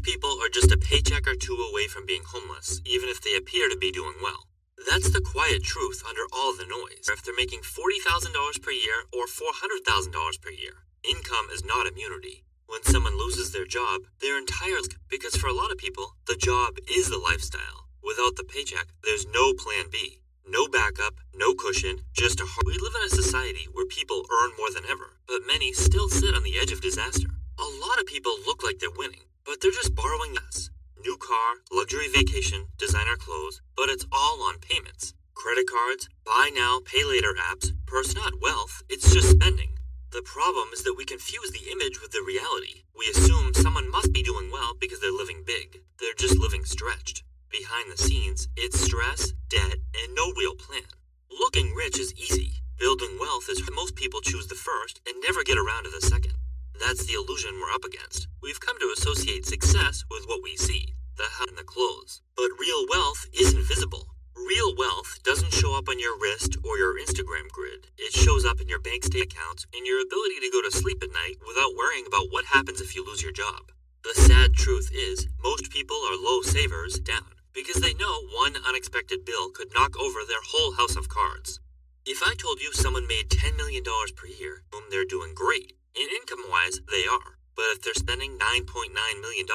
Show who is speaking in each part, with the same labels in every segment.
Speaker 1: Most people are just a paycheck or two away from being homeless, even if they appear to be doing well. That's the quiet truth under all the noise. If they're making $40,000 per year or $400,000 per year, income is not immunity. When someone loses their job, their entire life, because for a lot of people, the job is the lifestyle. Without the paycheck, there's no plan B. No backup, no cushion, just a hard. We live in a society where people earn more than ever, but many still sit on the edge of disaster. A lot of people look like they're winning, but they're just borrowing less. New car, luxury vacation, designer clothes, but it's all on payments. Credit cards, buy now, pay later apps, not wealth, it's just spending. The problem is that we confuse the image with the reality. We assume someone must be doing well because they're living big. They're just living stretched. Behind the scenes, it's stress, debt, and no real plan. Looking rich is easy. Building wealth is most people choose the first and never get around to the second. That's the illusion we're up against. We've come to associate success with what we see, the house and the clothes. But real wealth isn't visible. Real wealth doesn't show up on your wrist or your Instagram grid. It shows up in your bank statement accounts and your ability to go to sleep at night without worrying about what happens if you lose your job. The sad truth is, most people are low savers down, because they know one unexpected bill could knock over their whole house of cards. If I told you someone made $10 million per year, they're doing great. And income-wise, they are. But if they're spending $9.9 million,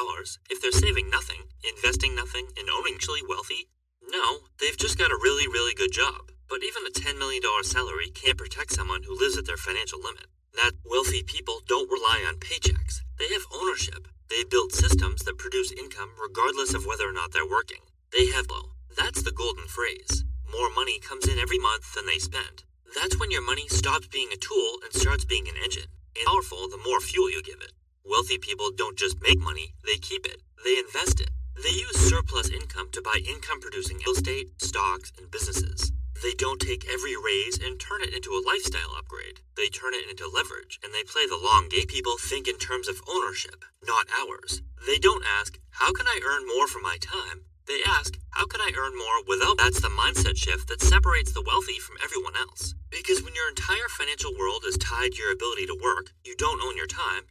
Speaker 1: if they're saving nothing, investing nothing, and owning actually wealthy, no, they've just got a really, really good job. But even a $10 million salary can't protect someone who lives at their financial limit. That wealthy people don't rely on paychecks. They have ownership. They've built systems that produce income regardless of whether or not they're working. They have low. That's the golden phrase. More money comes in every month than they spend. That's when your money stops being a tool and starts being an engine. And powerful, the more fuel you give it. Wealthy people don't just make money, they keep it. They invest it. They use surplus income to buy income-producing real estate, stocks, and businesses. They don't take every raise and turn it into a lifestyle upgrade. They turn it into leverage, and they play the long game. People think in terms of ownership, not hours. They don't ask, how can I earn more for my time? They ask, how can I earn more without? That's the mindset shift that separates the wealthy from everyone else. Because when your entire financial world is tied to your ability to work, you don't own your time.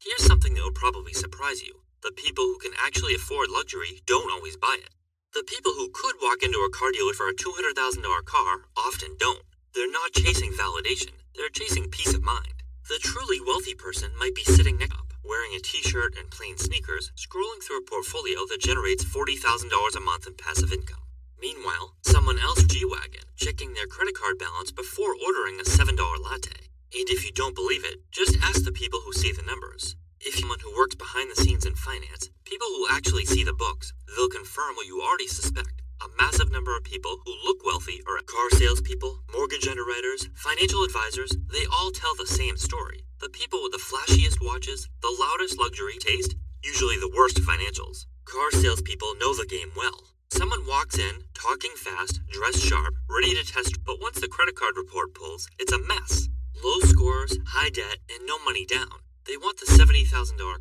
Speaker 1: Here's something that will probably surprise you. The people who can actually afford luxury don't always buy it. The people who could walk into a car dealer for a $200,000 car often don't. They're not chasing validation. They're chasing peace of mind. The truly wealthy person might be sitting next up, wearing a t-shirt and plain sneakers, scrolling through a portfolio that generates $40,000 a month in passive income. Meanwhile, someone else G-Wagon, checking their credit card balance before ordering a $7 latte. And if you don't believe it, just ask the people who see the numbers. If you're someone who works behind the scenes in finance, people who actually see the books, they'll confirm what you already suspect. A massive number of people who look wealthy are car salespeople, mortgage underwriters, financial advisors. They all tell the same story. The people with the flashiest watches, the loudest luxury taste, usually the worst financials. Car salespeople know the game well. Someone walks in, talking fast, dressed sharp, ready to test, but once the credit card report pulls, it's a mess. Low scores, high debt, and no money down. They want the $70,000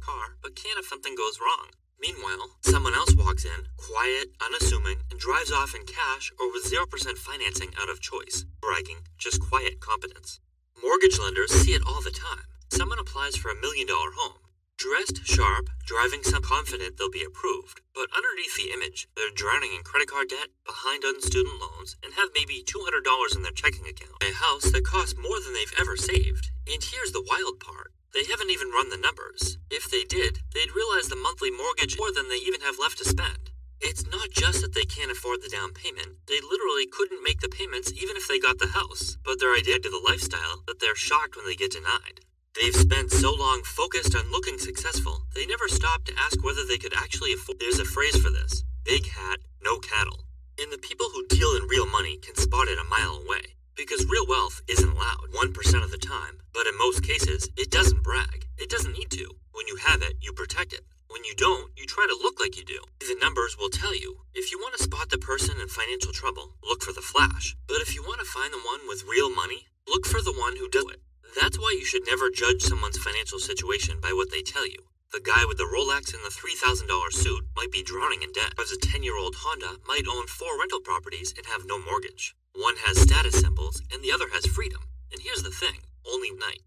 Speaker 1: car, but can't if something goes wrong. Meanwhile, someone else walks in, quiet, unassuming, and drives off in cash or with 0% financing out of choice. Bragging, just quiet competence. Mortgage lenders see it all the time. Someone applies for $1 million home. Dressed sharp, driving some confident they'll be approved, but underneath the image, they're drowning in credit card debt, behind on student loans, and have maybe $200 in their checking account. A house that costs more than they've ever saved. And here's the wild part. They haven't even run the numbers. If they did, they'd realize the monthly mortgage more than they even have left to spend. It's not just that they can't afford the down payment. They literally couldn't make the payments even if they got the house. But they're addicted to the lifestyle that they're shocked when they get denied. They've spent so long focused on looking successful, they never stopped to ask whether they could actually afford. There's a phrase for this. Big hat, no cattle. And the people who deal in real money can spot it a mile away. Because real wealth isn't loud 1% of the time, but in most cases, it doesn't brag. It doesn't need to. When you have it, you protect it. When you don't, you try to look like you do. The numbers will tell you. If you want to spot the person in financial trouble, look for the flash. But if you want to find the one with real money, look for the one who does it. That's why you should never judge someone's financial situation by what they tell you. The guy with the Rolex and the $3,000 suit might be drowning in debt, whereas a 10-year-old Honda might own 4 rental properties and have no mortgage. One has status symbols, and the other has freedom. And here's the thing, only night.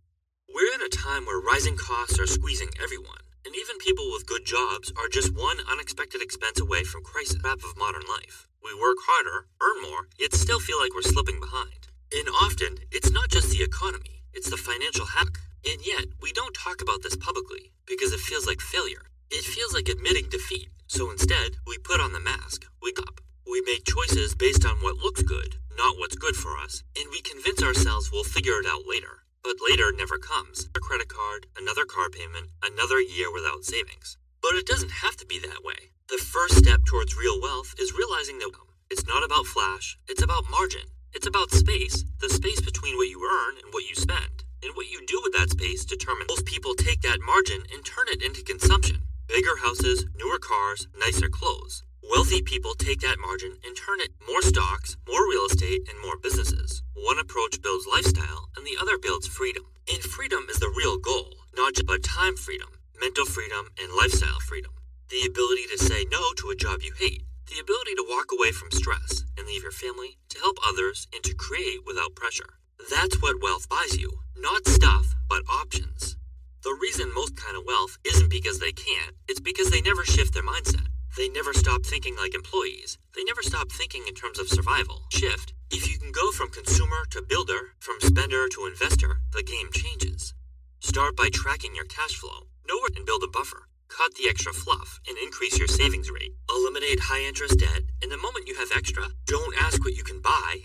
Speaker 1: We're in a time where rising costs are squeezing everyone. And even people with good jobs are just one unexpected expense away from crisis. Trap of modern life. We work harder, earn more, yet still feel like we're slipping behind. And often, it's not just the economy, it's the financial hack. And yet, we don't talk about this publicly because it feels like failure. It feels like admitting defeat. So instead, we put on the mask. We up. We make choices based on what looks good, not what's good for us, and we convince ourselves we'll figure it out later. But later never comes. A credit card, another car payment, another year without savings. But it doesn't have to be that way. The first step towards real wealth is realizing that it's not about flash, it's about margin. It's about space, the space between what you earn and what you spend. And what you do with that space determines. Most people take that margin and turn it into consumption. Bigger houses, newer cars, nicer clothes. Wealthy people take that margin and turn it more stocks, more real estate, and more businesses. One approach builds lifestyle, and the other builds freedom. And freedom is the real goal, not just but time freedom, mental freedom, and lifestyle freedom. The ability to say no to a job you hate. The ability to walk away from stress and leave your family, to help others, and to create without pressure. That's what wealth buys you. Not stuff, but options. The reason most kind of wealth isn't because they can't, it's because they never shift their mindset. They never stop thinking like employees. They never stop thinking in terms of survival. Shift. If you can go from consumer to builder, from spender to investor, the game changes. Start by tracking your cash flow. Know where and build a buffer. Cut the extra fluff and increase your savings rate. Eliminate high interest debt, and the moment you have extra, don't ask what you can buy.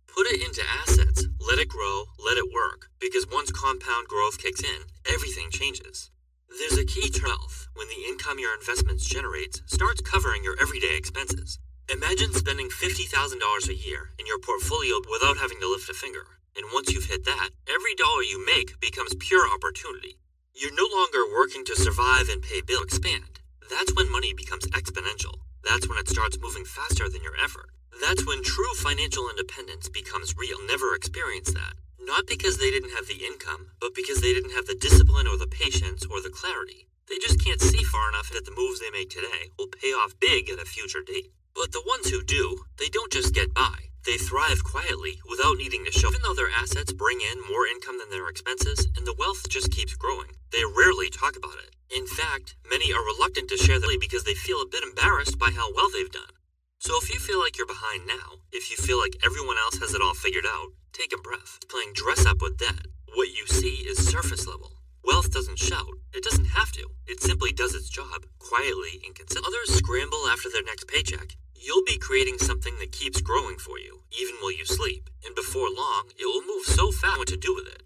Speaker 1: Put it into assets. Let it grow, let it work. Because once compound growth kicks in, everything changes. There's a key to wealth when the income your investments generates starts covering your everyday expenses. Imagine spending $50,000 a year in your portfolio without having to lift a finger. And once you've hit that, every dollar you make becomes pure opportunity. You're no longer working to survive and pay bills. Expand. That's when money becomes exponential. That's when it starts moving faster than your effort. That's when true financial independence becomes real. Never experience that. Not because they didn't have the income, but because they didn't have the discipline or the patience or the clarity. They just can't see far enough that the moves they make today will pay off big at a future date. But the ones who do, they don't just get by. They thrive quietly without needing to show. Even though their assets bring in more income than their expenses, and the wealth just keeps growing, they rarely talk about it. In fact, many are reluctant to share that because they feel a bit embarrassed by how well they've done. So if you feel like you're behind now, if you feel like everyone else has it all figured out, take a breath. Playing dress up with debt. What you see is surface level. Wealth doesn't shout. It doesn't have to. It simply does its job, quietly and consistently. Others scramble after their next paycheck. You'll be creating something that keeps growing for you, even while you sleep. And before long, it will move so fast what to do with it.